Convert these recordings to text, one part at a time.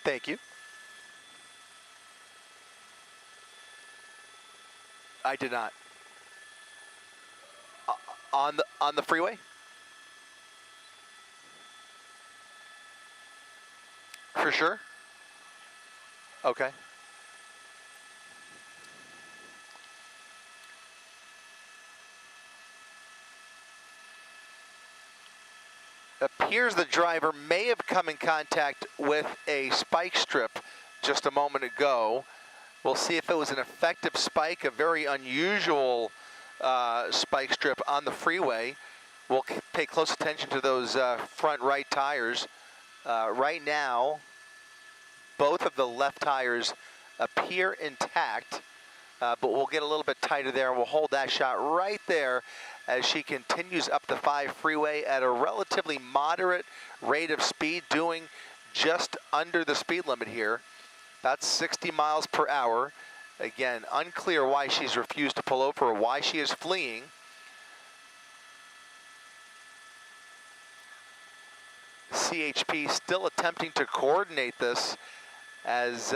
Thank you. I did not. On the freeway? For sure? Okay. Appears the driver may have come in contact with a spike strip just a moment ago. We'll see if it was an effective spike, a very unusual spike strip on the freeway. We'll pay close attention to those front right tires. Right now, both of the left tires appear intact, but we'll get a little bit tighter there. We'll hold that shot right there as she continues up the 5 freeway at a relatively moderate rate of speed, doing just under the speed limit here. That's 60 miles per hour. Again, unclear why she's refused to pull over or why she is fleeing. CHP still attempting to coordinate this as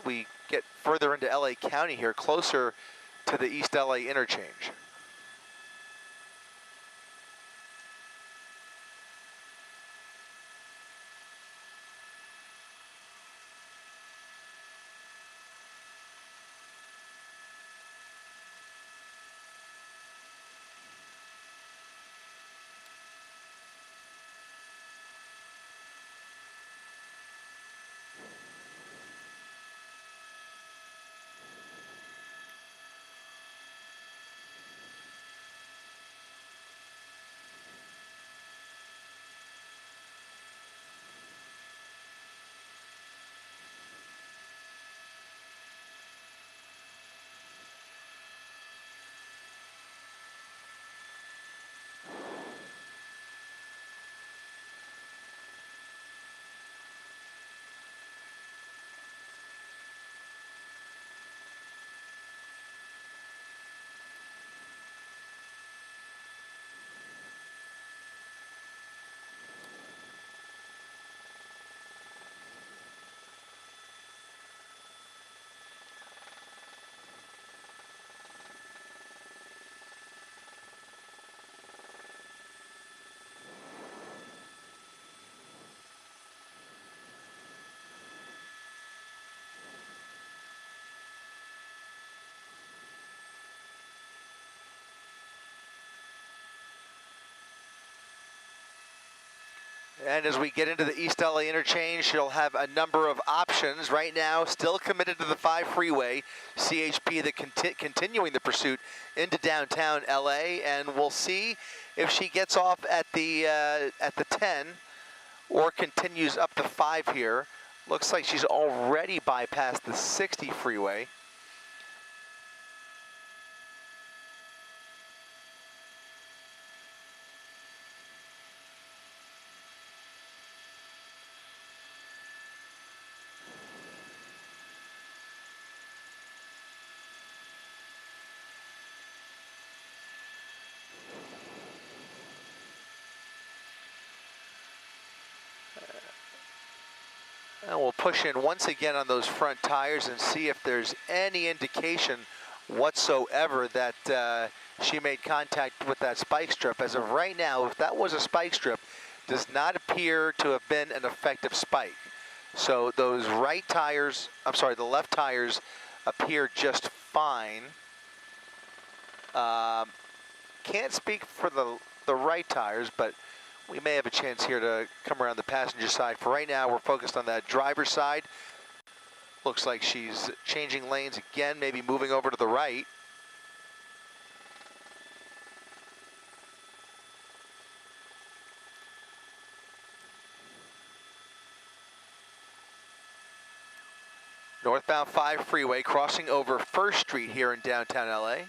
we get further into LA County here, closer to the East LA interchange. And as we get into the East LA interchange, she'll have a number of options. Right now, still committed to the 5 freeway. CHP continuing the pursuit into downtown LA, and we'll see if she gets off at the 10 or continues up the 5 here. Looks like she's already bypassed the 60 freeway. And we'll push in once again on those front tires and see if there's any indication whatsoever that she made contact with that spike strip. As of right now, if that was a spike strip, does not appear to have been an effective spike. So those right tires, I'm sorry, the left tires appear just fine. Can't speak for the right tires, but we may have a chance here to come around the passenger side. For right now, we're focused on that driver's side. Looks like she's changing lanes again, maybe moving over to the right. Northbound 5 freeway crossing over 1st Street here in downtown LA.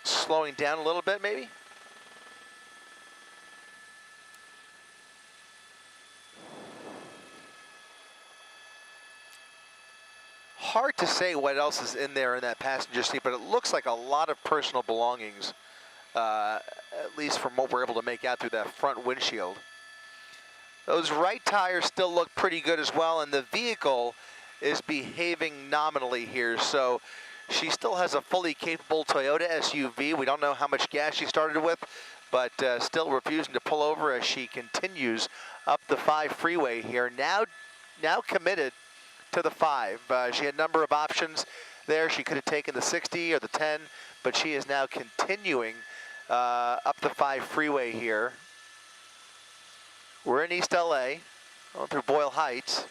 Slowing down a little bit, maybe. hard to say what else is in there in that passenger seat, but it looks like a lot of personal belongings, at least from what we're able to make out through that front windshield. Those right tires still look pretty good as well, and the vehicle is behaving nominally here. So she still has a fully capable Toyota SUV. We don't know how much gas she started with, but still refusing to pull over as she continues up the 5 freeway here. Now committed to the 5. She had a number of options there. She could have taken the 60 or the 10, but she is now continuing up the 5 freeway here. We're in East LA, going through Boyle Heights.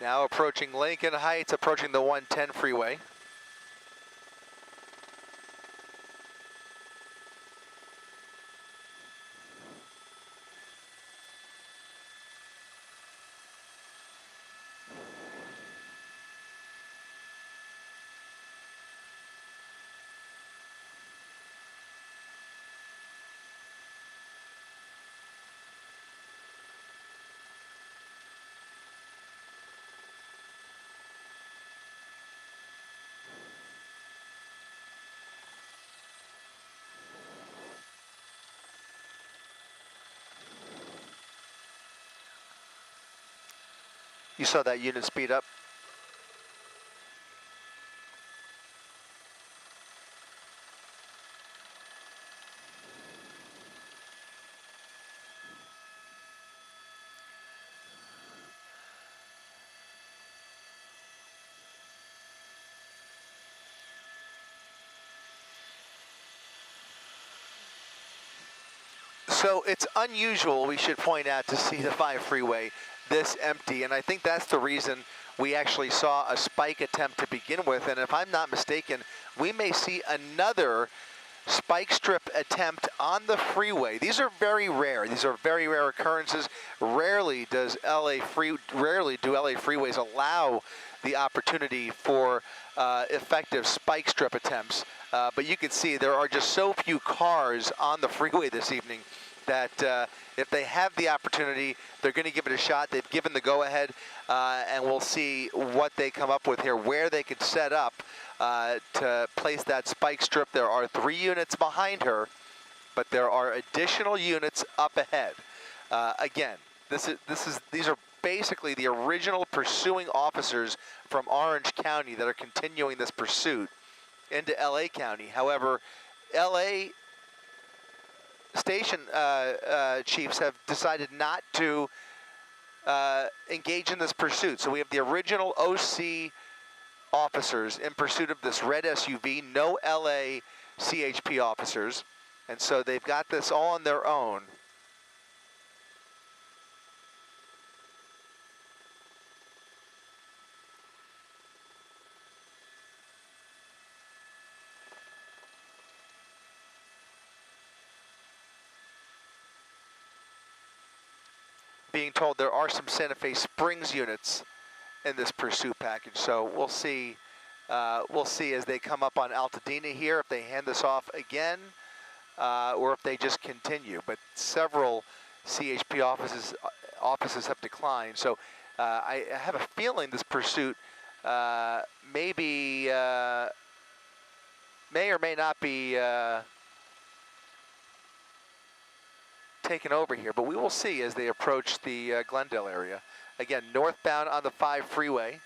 Now approaching Lincoln Heights, approaching the 110 freeway. You saw that unit speed up. So it's unusual, we should point out, to see the 5 freeway this empty, and I think that's the reason we actually saw a spike attempt to begin with, and if I'm not mistaken, we may see another spike strip attempt on the freeway. These are very rare. These are very rare occurrences. Rarely do LA freeways allow the opportunity for effective spike strip attempts. But you can see there are just so few cars on the freeway this evening that if they have the opportunity, they're going to give it a shot. They've given the go-ahead, and we'll see what they come up with here, where they could set up to place that spike strip. There are 3 units behind her, but there are additional units up ahead. Again, these are basically the original pursuing officers from Orange County that are continuing this pursuit into LA County. However, LA station chiefs have decided not to engage in this pursuit. So we have the original OC officers in pursuit of this red SUV, no LA CHP officers, and so they've got this all on their own. Being told there are some Santa Fe Springs units in this pursuit package, so we'll see. We'll see as they come up on Altadena here if they hand this off again, or if they just continue. But several CHP offices have declined, so I have a feeling this pursuit may or may not be taken over here, but we will see as they approach the Glendale area. Again, northbound on the 5 freeway.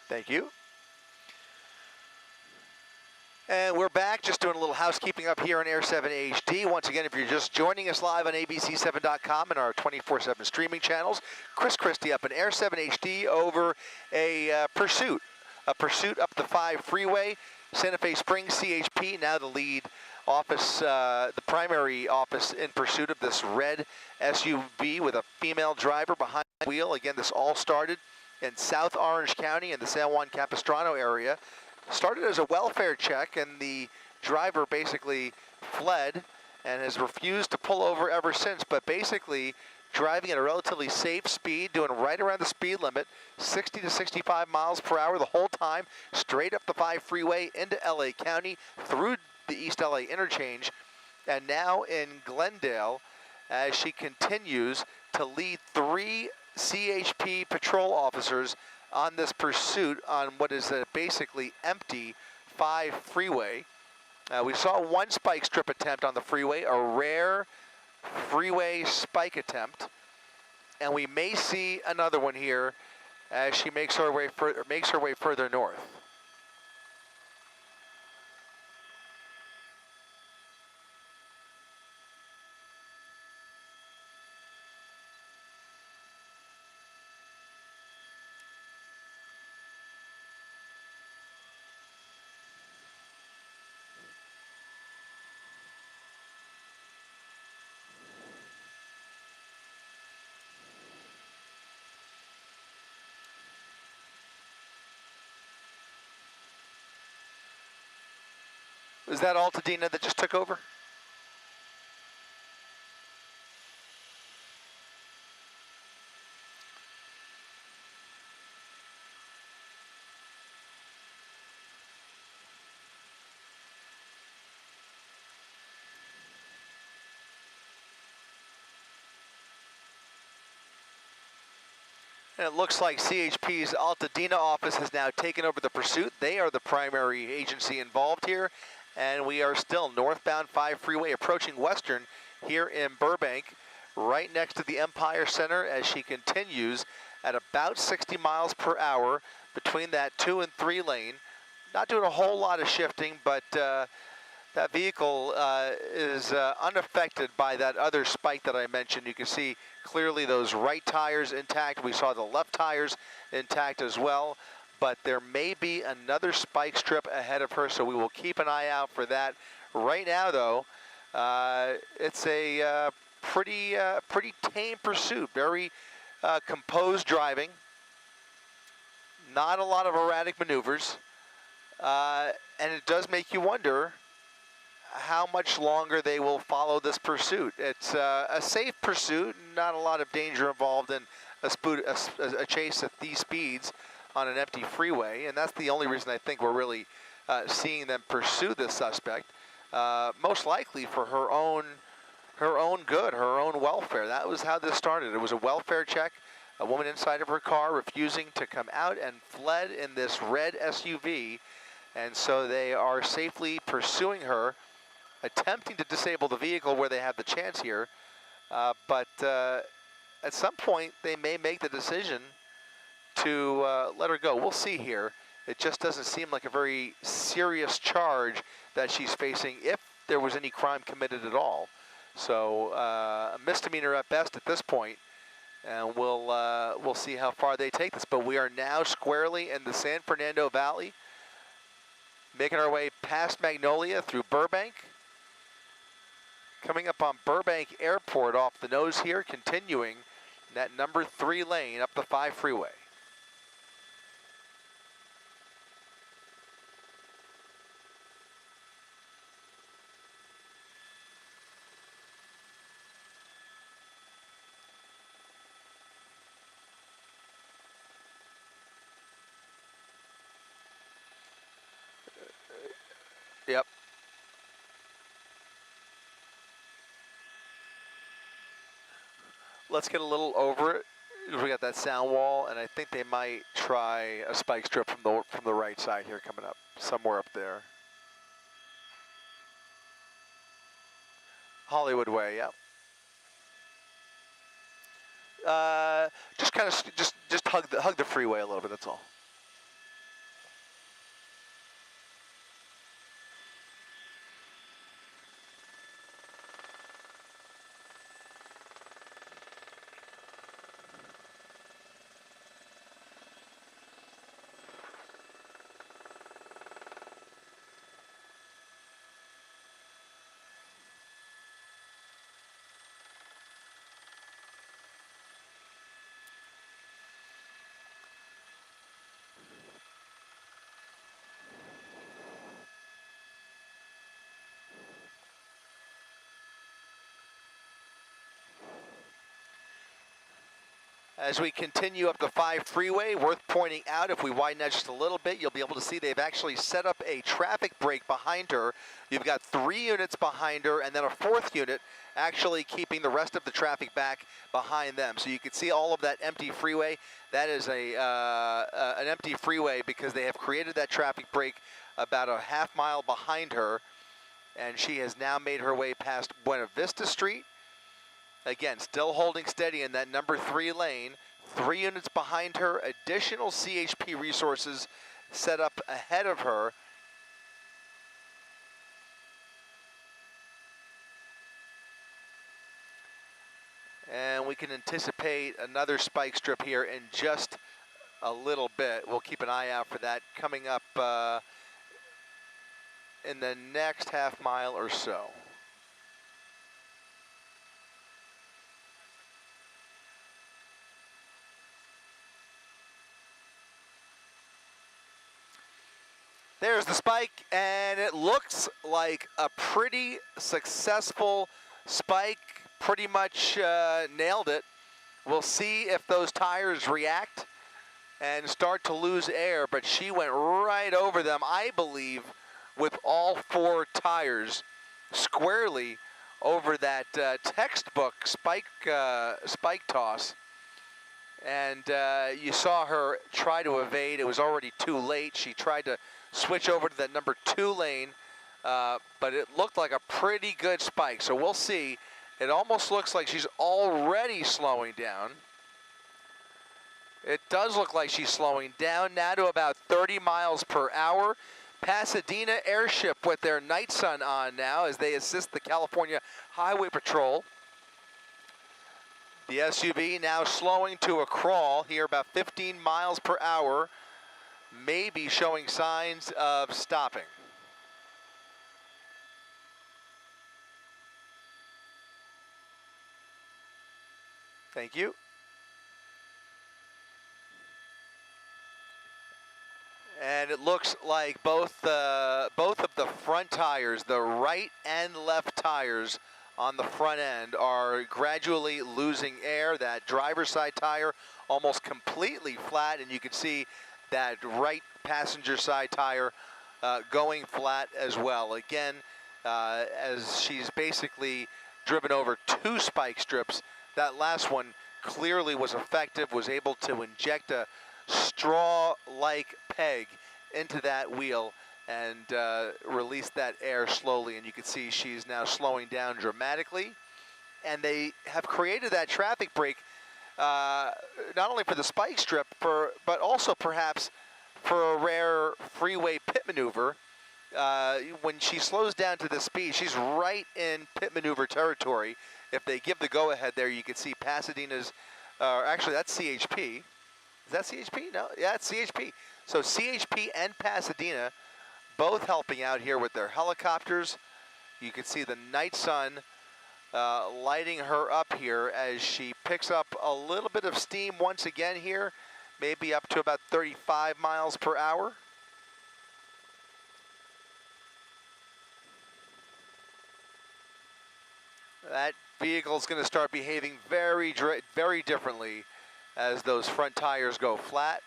Thank you. And we're back, just doing a little housekeeping up here on Air 7 HD. Once again, if you're just joining us live on abc7.com and our 24/7 streaming channels, Chris Christie up in Air 7 HD over a Pursuit up the 5 Freeway, Santa Fe Springs CHP, now the lead office, the primary office in pursuit of this red SUV with a female driver behind the wheel. Again, this all started in South Orange County in the San Juan Capistrano area. Started as a welfare check, and the driver basically fled and has refused to pull over ever since, but basically driving at a relatively safe speed, doing right around the speed limit, 60 to 65 miles per hour the whole time, straight up the 5 freeway into LA County, through the East LA interchange, and now in Glendale as she continues to lead 3 CHP patrol officers on this pursuit on what is a basically empty 5 freeway. We saw one spike strip attempt on the freeway, a rare freeway spike attempt, and we may see another one here as she makes her way further north. Is that Altadena that just took over? And it looks like CHP's Altadena office has now taken over the pursuit. They are the primary agency involved here. And we are still northbound 5 freeway approaching Western here in Burbank, right next to the Empire Center as she continues at about 60 miles per hour between that 2 and 3 lane. Not doing a whole lot of shifting, but that vehicle is unaffected by that other spike that I mentioned. You can see clearly those right tires intact. We saw the left tires intact as well. But there may be another spike strip ahead of her, so we will keep an eye out for that. Right now, though, it's a pretty tame pursuit. Very composed driving. Not a lot of erratic maneuvers. And it does make you wonder how much longer they will follow this pursuit. It's a safe pursuit, not a lot of danger involved in a chase at these speeds on an empty freeway, and that's the only reason I think we're really seeing them pursue this suspect, most likely for her own good, her own welfare. That was how this started. It was a welfare check, a woman inside of her car refusing to come out and fled in this red SUV, and so they are safely pursuing her, attempting to disable the vehicle where they have the chance here, but at some point they may make the decision to let her go. We'll see here. It just doesn't seem like a very serious charge that she's facing, if there was any crime committed at all. So a misdemeanor at best at this point, and we'll see how far they take this. But we are now squarely in the San Fernando Valley, making our way past Magnolia through Burbank, coming up on Burbank Airport off the nose here, continuing that number 3 lane up the 5 freeway. Yep. Let's get a little over it. We got that sound wall, and I think they might try a spike strip from the right side here coming up, somewhere up there. Hollywood Way, yep. Just kind of just hug the freeway a little bit. That's all. As we continue up the 5 freeway, worth pointing out, if we widen that just a little bit, you'll be able to see they've actually set up a traffic brake behind her. You've got 3 units behind her, and then a 4th unit actually keeping the rest of the traffic back behind them. So you can see all of that empty freeway. That is an empty freeway because they have created that traffic brake about a half-mile behind her, and she has now made her way past Buena Vista Street. Again, still holding steady in that number 3 lane. 3 units behind her, additional CHP resources set up ahead of her. And we can anticipate another spike strip here in just a little bit. We'll keep an eye out for that coming up in the next half mile or so. There's the spike, and it looks like a pretty successful spike. Pretty much nailed it. We'll see if those tires react and start to lose air, but she went right over them, I believe, with all 4 tires squarely over that textbook spike toss. And you saw her try to evade. It was already too late. She tried to switch over to that number 2 lane, but it looked like a pretty good spike. So we'll see. It almost looks like she's already slowing down. It does look like she's slowing down now to about 30 miles per hour. Pasadena Airship with their night sun on now as they assist the California Highway Patrol. The SUV now slowing to a crawl here, about 15 miles per hour, maybe showing signs of stopping. Thank you. And it looks like both of the front tires, the right and left tires on the front end, are gradually losing air. That driver's side tire almost completely flat, and you can see that right passenger side tire going flat as well. Again, as she's basically driven over 2 spike strips, that last one clearly was effective, was able to inject a straw-like peg into that wheel and release that air slowly. And you can see she's now slowing down dramatically. And they have created that traffic brake not only for the spike strip, but also perhaps for a rare freeway pit maneuver. When she slows down to this speed, she's right in pit maneuver territory. If they give the go-ahead there, you can see Pasadena's, actually that's CHP. Is that CHP? No, yeah, it's CHP. So CHP and Pasadena both helping out here with their helicopters. You can see the night sun lighting her up here as she picks up a little bit of steam once again here, maybe up to about 35 miles per hour. That vehicle is going to start behaving very differently as those front tires go flat.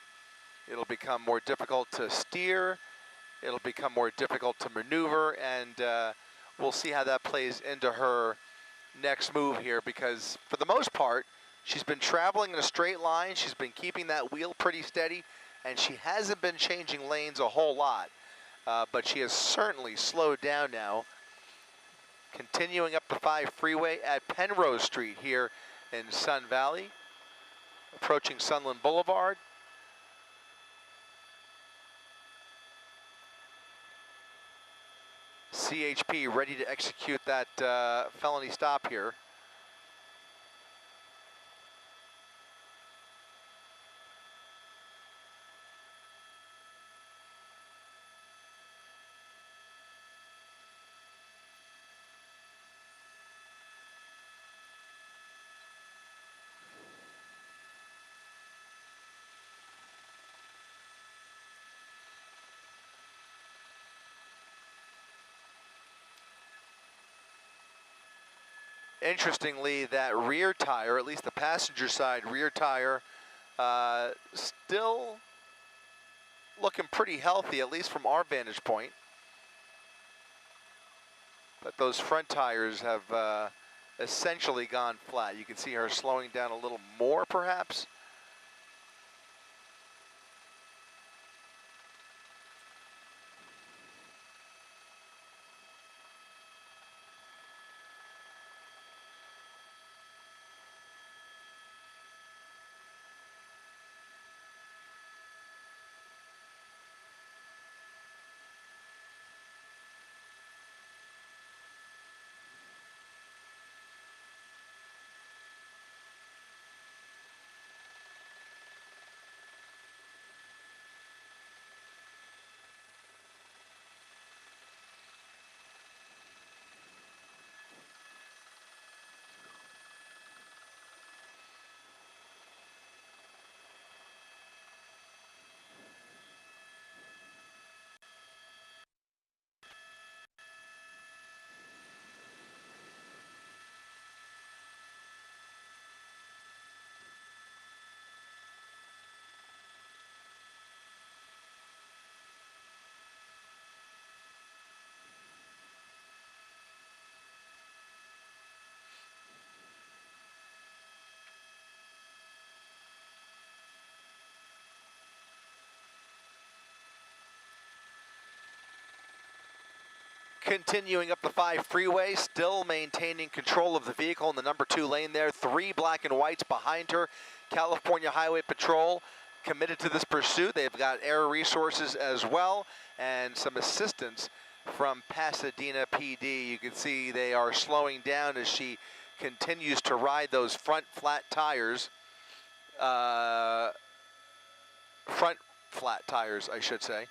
It'll become more difficult to steer. It'll become more difficult to maneuver, and we'll see how that plays into her next move here, because for the most part, she's been traveling in a straight line. She's been keeping that wheel pretty steady, and she hasn't been changing lanes a whole lot, but she has certainly slowed down now. Continuing up the 5 freeway at Penrose Street here in Sun Valley, approaching Sunland Boulevard. CHP ready to execute that felony stop here. Interestingly, that rear tire, at least the passenger side rear tire, still looking pretty healthy, at least from our vantage point. But those front tires have essentially gone flat. You can see her slowing down a little more, perhaps. Continuing up the 5 freeway, still maintaining control of the vehicle in the number 2 lane there. 3 black and whites behind her. California Highway Patrol committed to this pursuit. They've got air resources as well and some assistance from Pasadena PD. You can see they are slowing down as she continues to ride those front flat tires. Front flat tires, I should say.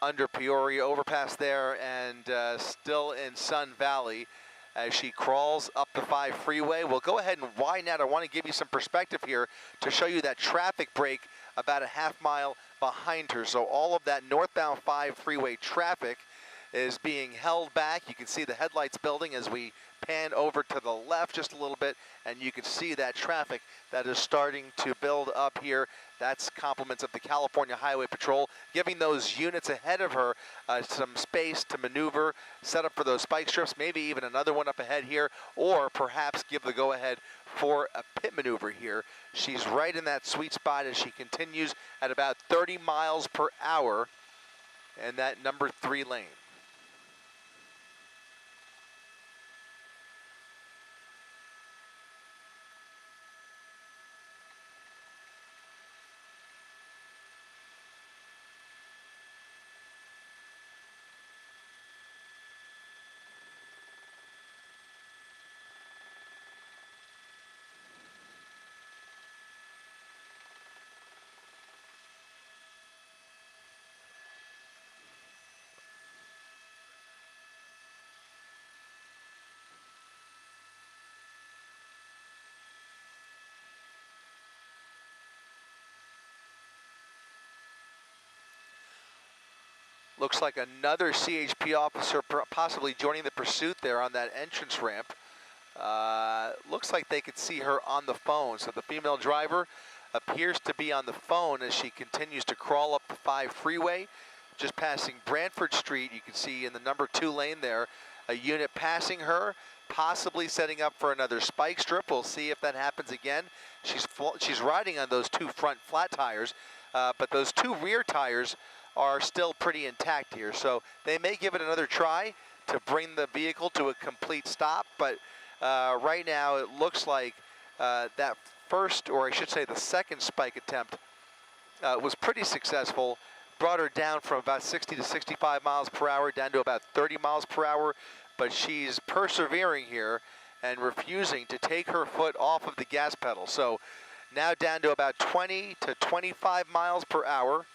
Under Peoria overpass there, and still in Sun Valley as she crawls up the 5 freeway. We'll go ahead and widen out. I want to give you some perspective here to show you that traffic break about a half mile behind her. So all of that northbound 5 freeway traffic is being held back. You can see the headlights building as we pan over to the left just a little bit, and you can see that traffic that is starting to build up here. That's compliments of the California Highway Patrol, giving those units ahead of her some space to maneuver, set up for those spike strips, maybe even another one up ahead here, or perhaps give the go-ahead for a pit maneuver here. She's right in that sweet spot as she continues at about 30 miles per hour in that number 3 lane. Looks like another CHP officer possibly joining the pursuit there on that entrance ramp. Looks like they could see her on the phone. So the female driver appears to be on the phone as she continues to crawl up the 5 freeway. Just passing Brantford Street, you can see in the number 2 lane there, a unit passing her, possibly setting up for another spike strip. We'll see if that happens again. She's riding on those 2 front flat tires, but those 2 rear tires are still pretty intact here. So they may give it another try to bring the vehicle to a complete stop, but right now it looks like that first, or I should say the second spike attempt was pretty successful. Brought her down from about 60 to 65 miles per hour down to about 30 miles per hour, but she's persevering here and refusing to take her foot off of the gas pedal. So now down to about 20 to 25 miles per hour.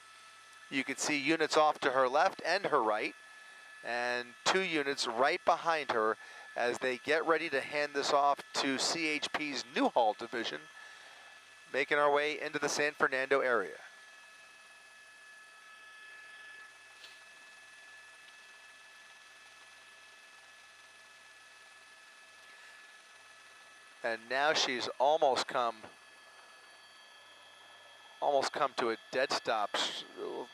You can see units off to her left and her right, and 2 units right behind her as they get ready to hand this off to CHP's Newhall division, making our way into the San Fernando area. And now she's almost come to a dead stop. We'll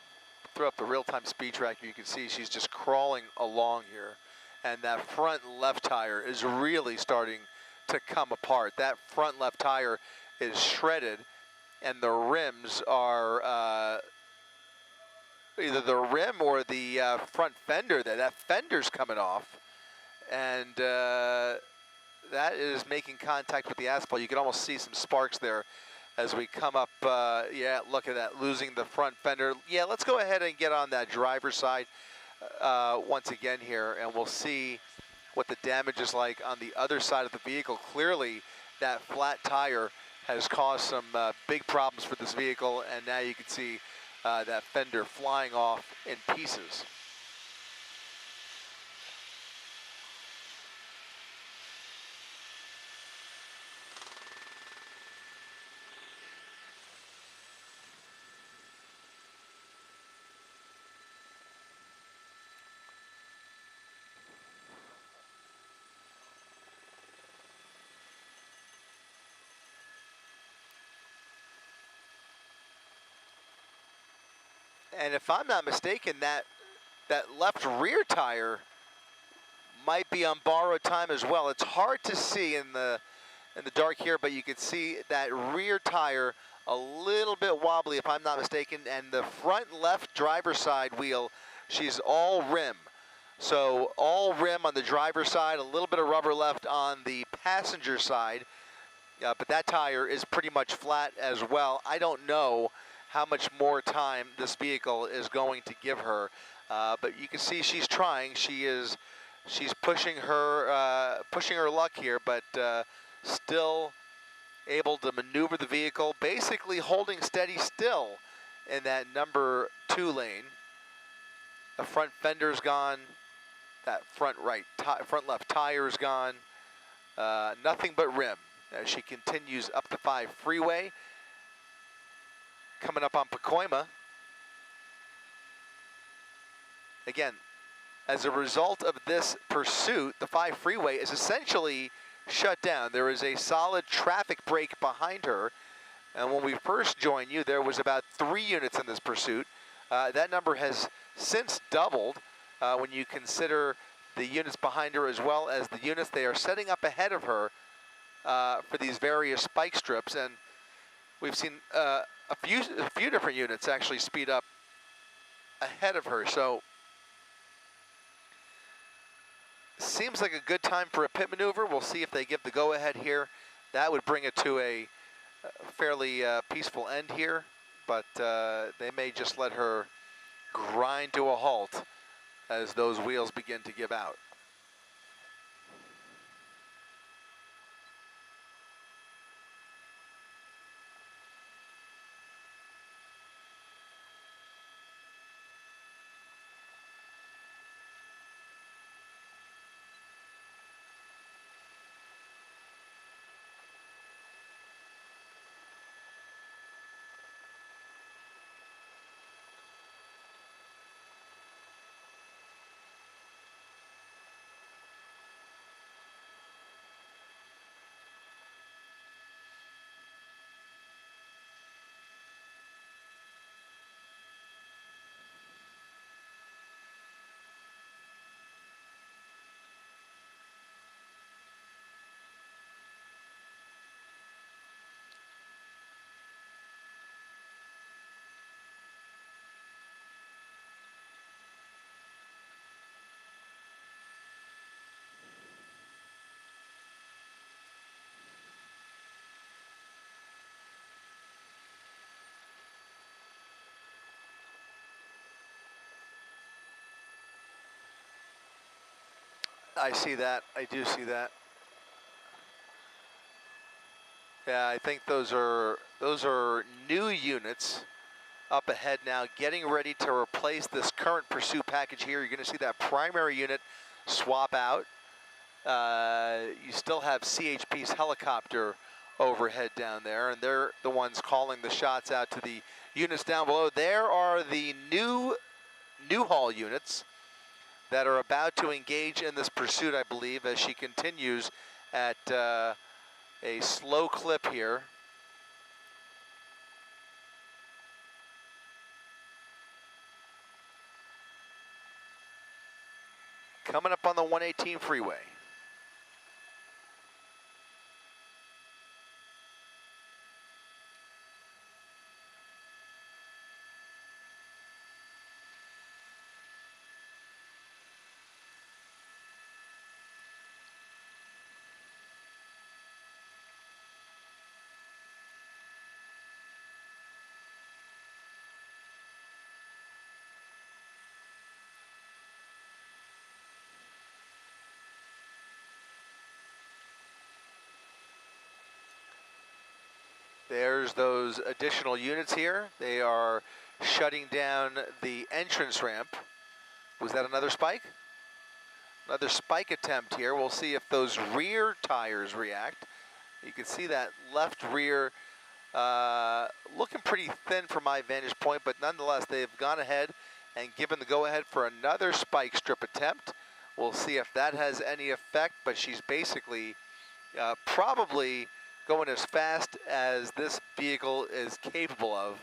throw up the real-time speed tracker. You can see she's just crawling along here. And that front left tire is really starting to come apart. That front left tire is shredded, and the rims are either the rim or the front fender. That fender's coming off, and that is making contact with the asphalt. You can almost see some sparks there as we come up. Yeah, look at that, losing the front fender. Yeah, let's go ahead and get on that driver's side once again here, and we'll see what the damage is like on the other side of the vehicle. Clearly, that flat tire has caused some big problems for this vehicle, and now you can see that fender flying off in pieces. And if I'm not mistaken, that left rear tire might be on borrowed time as well. It's hard to see in the dark here, but you can see that rear tire a little bit wobbly, if I'm not mistaken, and the front left driver's side wheel, she's all rim. So all rim on the driver's side, a little bit of rubber left on the passenger side, but that tire is pretty much flat as well. I don't know how much more time this vehicle is going to give her, but you can see she's trying. She's pushing her luck here, but still able to maneuver the vehicle, basically holding steady still in that number 2 lane. The front fender's gone. That front left tire's gone. Nothing but rim as she continues up the 5 freeway. Coming up on Pacoima. Again, as a result of this pursuit, the 5 freeway is essentially shut down. There is a solid traffic break behind her. And when we first joined you, there was about 3 units in this pursuit. That number has since doubled when you consider the units behind her as well as the units they are setting up ahead of her for these various spike strips. And we've seen a few different units actually speed up ahead of her. So seems like a good time for a pit maneuver. We'll see if they give the go-ahead here. That would bring it to a fairly peaceful end here, but they may just let her grind to a halt as those wheels begin to give out. I see that. I do see that. Yeah, I think those are new units up ahead now, getting ready to replace this current Pursuit package here. You're going to see that primary unit swap out. You still have CHP's helicopter overhead down there, and they're the ones calling the shots out to the units down below. There are the new haul units that are about to engage in this pursuit, I believe, as she continues at a slow clip here. Coming up on the 118 freeway. There's those additional units here. They are shutting down the entrance ramp. Was that another spike? Another spike attempt here. We'll see if those rear tires react. You can see that left rear looking pretty thin from my vantage point, but nonetheless, they've gone ahead and given the go-ahead for another spike strip attempt. We'll see if that has any effect, but she's basically probably going as fast as this vehicle is capable of,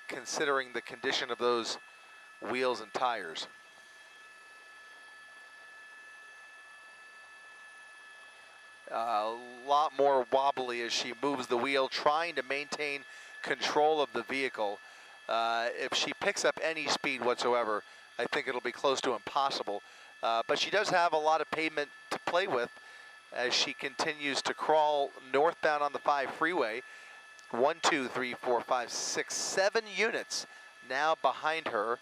considering the condition of those wheels and tires. A lot more wobbly as she moves the wheel, trying to maintain control of the vehicle. If she picks up any speed whatsoever, I think it'll be close to impossible. But she does have a lot of pavement to play with as she continues to crawl northbound on the 5 freeway. 1, 2, 3, 4, 5, 6, 7 units now behind her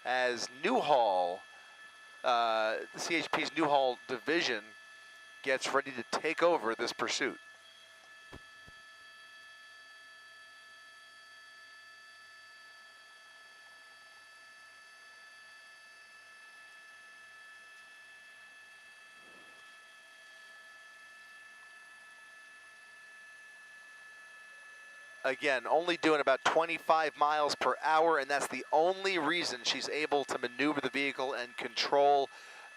as Newhall, CHP's Newhall division, gets ready to take over this pursuit. Again, only doing about 25 miles per hour, and that's the only reason she's able to maneuver the vehicle and control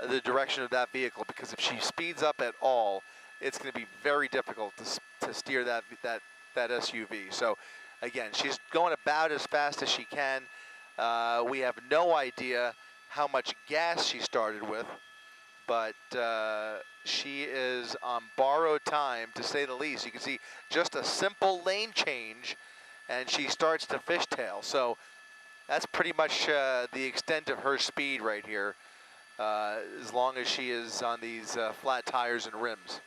the direction of that vehicle, because if she speeds up at all, it's going to be very difficult to steer that SUV. So again, she's going about as fast as she can. We have no idea how much gas she started with, but she is on borrowed time, to say the least. You can see just a simple lane change, and she starts to fishtail. So that's pretty much the extent of her speed right here, as long as she is on these flat tires and rims.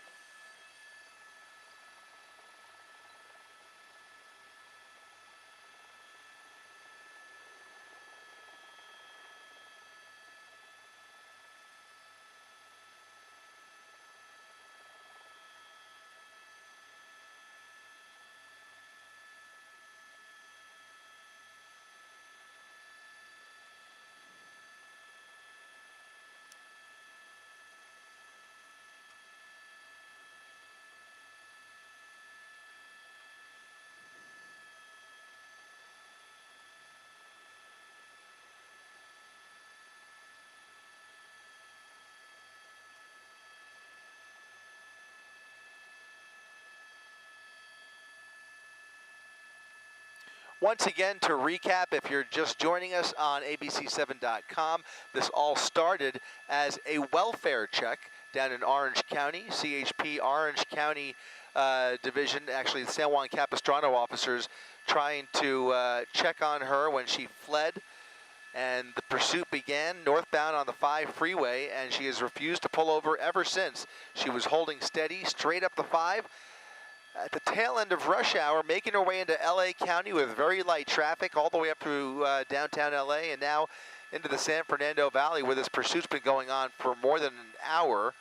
Once again, to recap, if you're just joining us on abc7.com, this all started as a welfare check down in Orange County. CHP Orange County Division, actually the San Juan Capistrano officers, trying to check on her when she fled. And the pursuit began northbound on the 5 freeway, and she has refused to pull over ever since. She was holding steady straight up the 5. At the tail end of rush hour, making her way into LA County with very light traffic all the way up through downtown LA, and now into the San Fernando Valley, where this pursuit's been going on for more than an hour.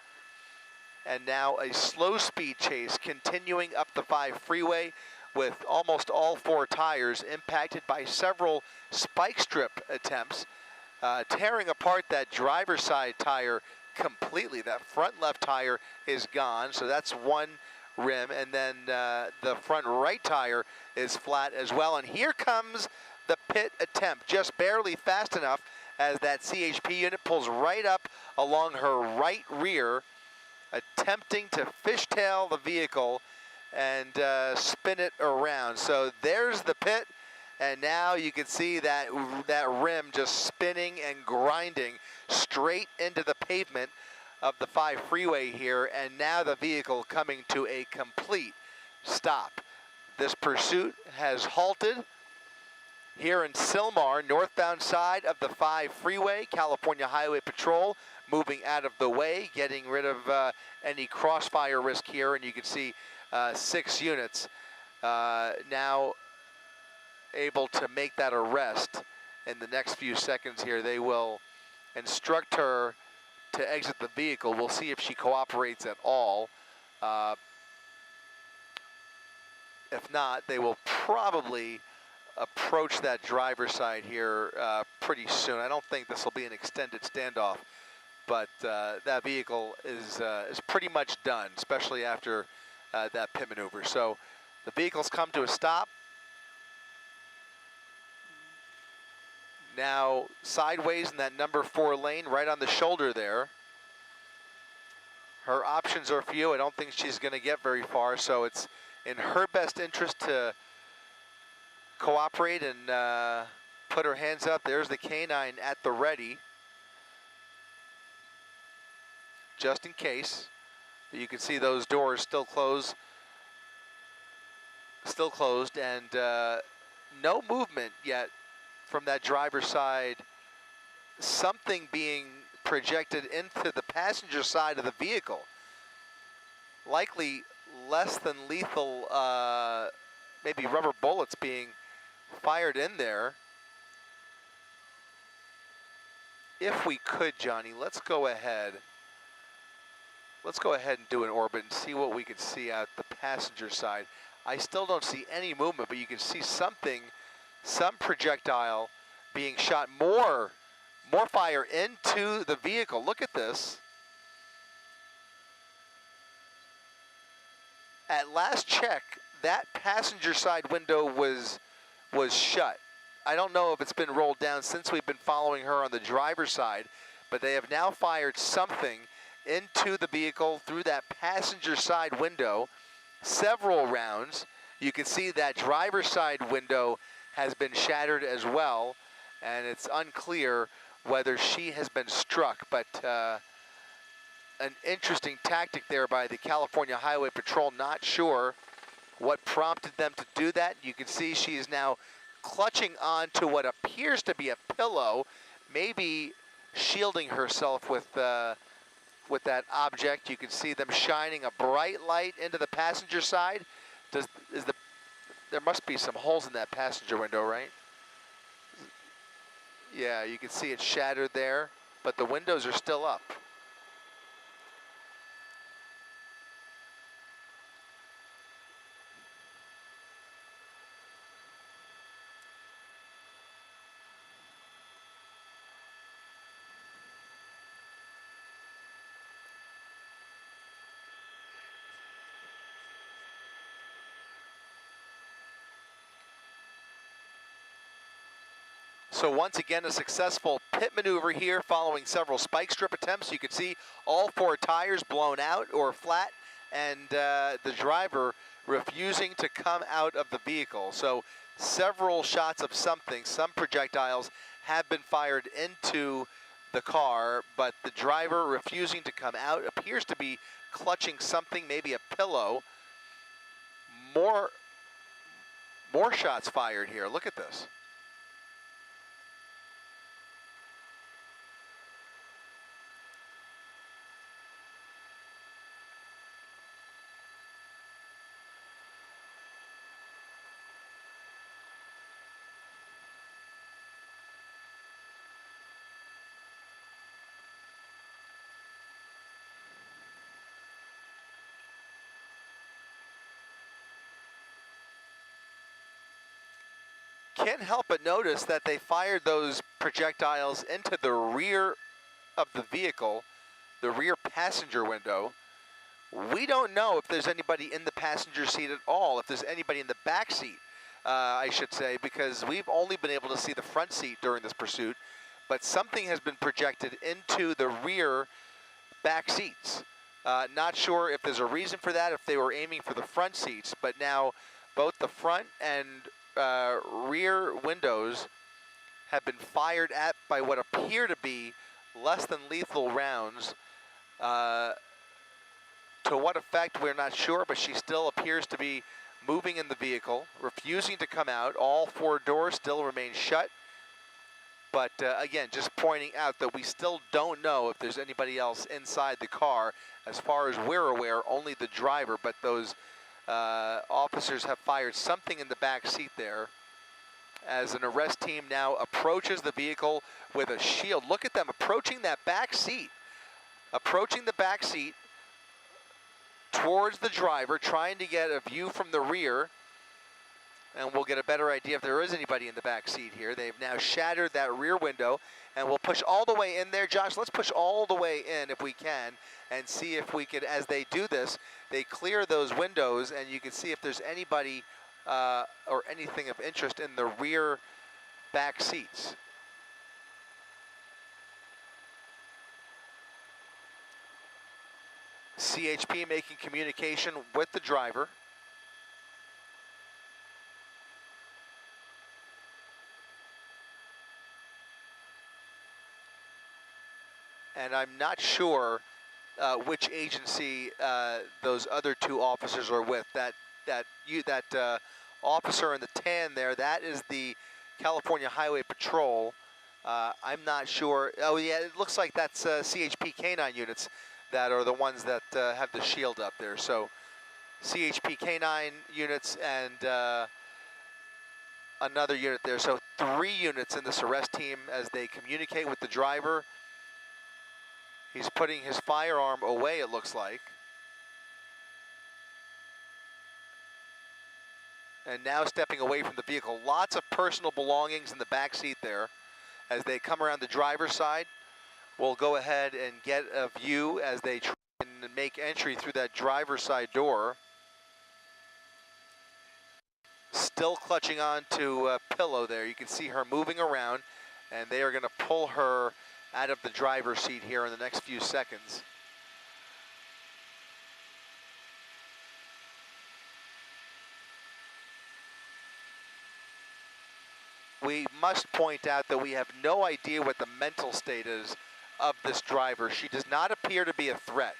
And now a slow speed chase continuing up the 5 freeway with almost all 4 tires impacted by several spike strip attempts, tearing apart that driver's side tire completely. That front left tire is gone, so that's one rim, and then the front right tire is flat as well. And here comes the pit attempt, just barely fast enough as that CHP unit pulls right up along her right rear, attempting to fishtail the vehicle and spin it around. So there's the pit, and now you can see that rim just spinning and grinding straight into the pavement of the 5 freeway here, and now the vehicle coming to a complete stop. This pursuit has halted here in Sylmar, northbound side of the 5 freeway. California Highway Patrol moving out of the way, getting rid of any crossfire risk here, and you can see 6 units now able to make that arrest. In the next few seconds here, they will instruct her to exit the vehicle. We'll see if she cooperates at all. If not, they will probably approach that driver's side here pretty soon. I don't think this will be an extended standoff, but that vehicle is pretty much done, especially after that pit maneuver. So the vehicle's come to a stop. Now sideways in that number 4 lane, right on the shoulder there. Her options are few. I don't think she's going to get very far, so it's in her best interest to cooperate and put her hands up. There's the canine at the ready, just in case. You can see those doors still closed, and no movement yet from that driver's side. Something being projected into the passenger side of the vehicle. Likely less than lethal, maybe rubber bullets being fired in there. If we could, Johnny, let's go ahead. Let's go ahead and do an orbit and see what we can see out the passenger side. I still don't see any movement, but you can see something, some projectile being shot, more fire into the vehicle. Look at this. At last check, that passenger side window was shut. I don't know if it's been rolled down since we've been following her on the driver's side, but they have now fired something into the vehicle through that passenger side window. Several rounds. You can see that driver's side window has been shattered as well, and it's unclear whether she has been struck, but an interesting tactic there by the California Highway Patrol. Not sure what prompted them to do that. You can see she is now clutching on to what appears to be a pillow, maybe shielding herself with that object. You can see them shining a bright light into the passenger side. There must be some holes in that passenger window, right? Yeah, you can see it shattered there, but the windows are still up. So once again, a successful pit maneuver here following several spike strip attempts. You can see all 4 tires blown out or flat, and the driver refusing to come out of the vehicle. So several shots of something, some projectiles have been fired into the car, but the driver refusing to come out, appears to be clutching something, maybe a pillow. More shots fired here. Look at this. Can't help but notice that they fired those projectiles into the rear of the vehicle, the rear passenger window. We don't know if there's anybody in the passenger seat at all, if there's anybody in the back seat, I should say, because we've only been able to see the front seat during this pursuit, but something has been projected into the rear back seats. Not sure if there's a reason for that, if they were aiming for the front seats, but now both the front and rear windows have been fired at by what appear to be less than lethal rounds. To what effect, we're not sure, but she still appears to be moving in the vehicle, refusing to come out. All 4 doors still remain shut. But again, just pointing out that we still don't know if there's anybody else inside the car. As far as we're aware, only the driver, but those officers have fired something in the back seat there as an arrest team now approaches the vehicle with a shield. Look at them approaching that back seat. Approaching the back seat towards the driver, trying to get a view from the rear, and we'll get a better idea if there is anybody in the back seat here. They've now shattered that rear window, and we'll push all the way in there. Josh, let's push all the way in if we can, and see if we can, as they do this, they clear those windows, and you can see if there's anybody or anything of interest in the rear back seats. CHP making communication with the driver. And I'm not sure which agency those other 2 officers are with. That officer in the tan there, that is the California Highway Patrol. I'm not sure. Oh yeah, it looks like that's CHP K9 units that are the ones that have the shield up there. So CHP K9 units and another unit there. So 3 units in this arrest team as they communicate with the driver. He's putting his firearm away, it looks like. And now stepping away from the vehicle. Lots of personal belongings in the back seat there. As they come around the driver's side, we'll go ahead and get a view as they try and make entry through that driver's side door. Still clutching on to a pillow there. You can see her moving around, and they are going to pull her out of the driver's seat here in the next few seconds. We must point out that we have no idea what the mental state is of this driver. She does not appear to be a threat.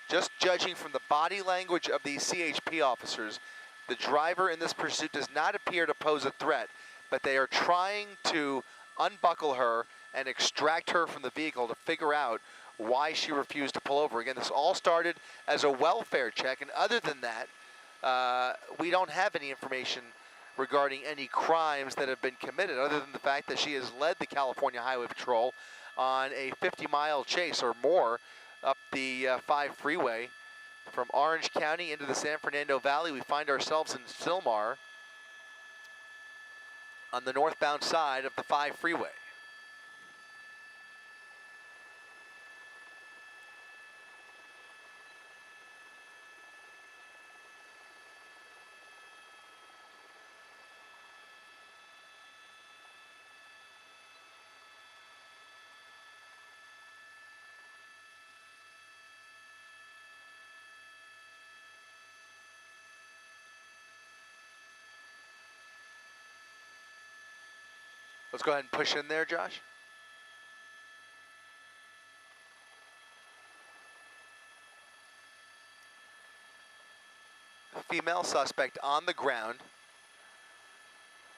Just judging from the body language of these CHP officers, the driver in this pursuit does not appear to pose a threat, but they are trying to unbuckle her and extract her from the vehicle to figure out why she refused to pull over. Again, this all started as a welfare check, and other than that, we don't have any information regarding any crimes that have been committed, other than the fact that she has led the California Highway Patrol on a 50-mile chase or more up the 5 freeway from Orange County into the San Fernando Valley. We find ourselves in Sylmar on the northbound side of the 5 freeway. Let's go ahead and push in there, Josh. Female suspect on the ground,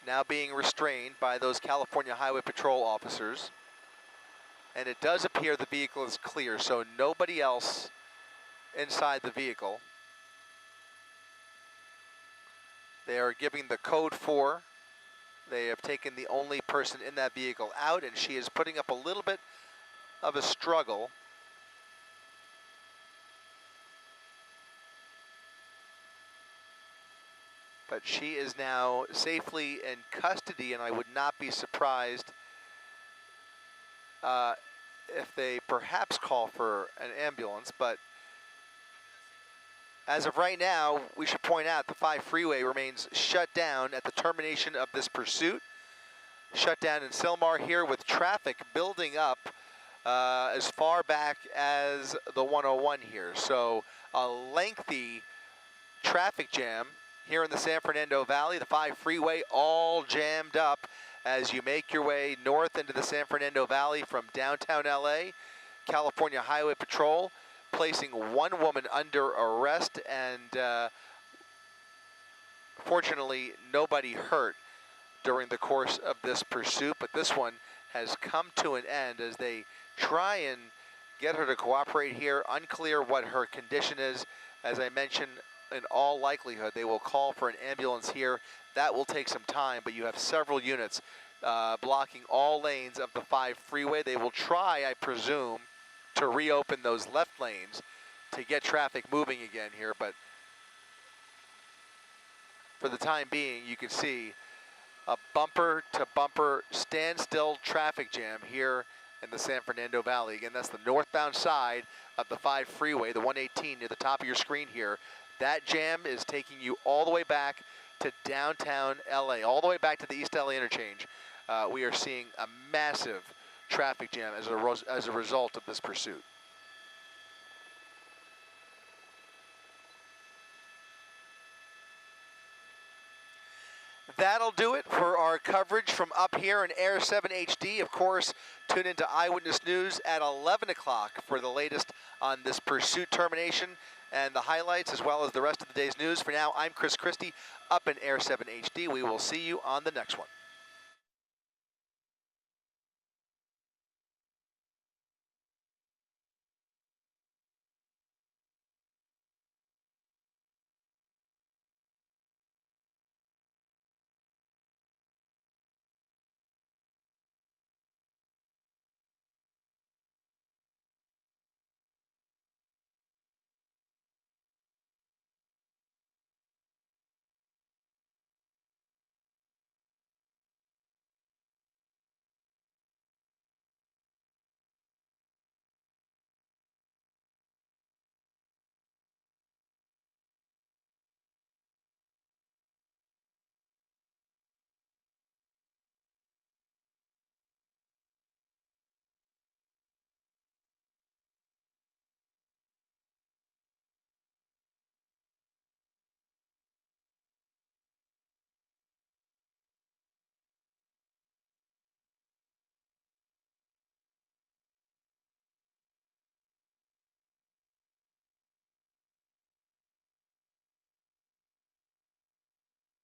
now being restrained by those California Highway Patrol officers. And it does appear the vehicle is clear, so nobody else inside the vehicle. They are giving the code 4. They have taken the only person in that vehicle out, and she is putting up a little bit of a struggle. But she is now safely in custody, and I would not be surprised if they perhaps call for an ambulance. But as of right now, we should point out the 5 freeway remains shut down at the termination of this pursuit. Shut down in Sylmar here with traffic building up as far back as the 101 here. So a lengthy traffic jam here in the San Fernando Valley. The 5 freeway all jammed up as you make your way north into the San Fernando Valley from downtown LA. California Highway Patrol placing one woman under arrest, and fortunately nobody hurt during the course of this pursuit, but this one has come to an end as they try and get her to cooperate here. Unclear what her condition is. As I mentioned, in all likelihood, they will call for an ambulance here. That will take some time, but you have several units blocking all lanes of the 5 freeway. They will try, I presume, to reopen those left lanes to get traffic moving again here, but for the time being, you can see a bumper-to-bumper standstill traffic jam here in the San Fernando Valley. Again, that's the northbound side of the 5 freeway, the 118 near the top of your screen here. That jam is taking you all the way back to downtown LA, all the way back to the East LA interchange. We are seeing a massive traffic jam as a result of this pursuit. That'll do it for our coverage from up here in Air 7 HD. Of course, tune into Eyewitness News at 11 o'clock for the latest on this pursuit termination and the highlights, as well as the rest of the day's news. For now, I'm Chris Christie up in Air 7 HD. We will see you on the next one.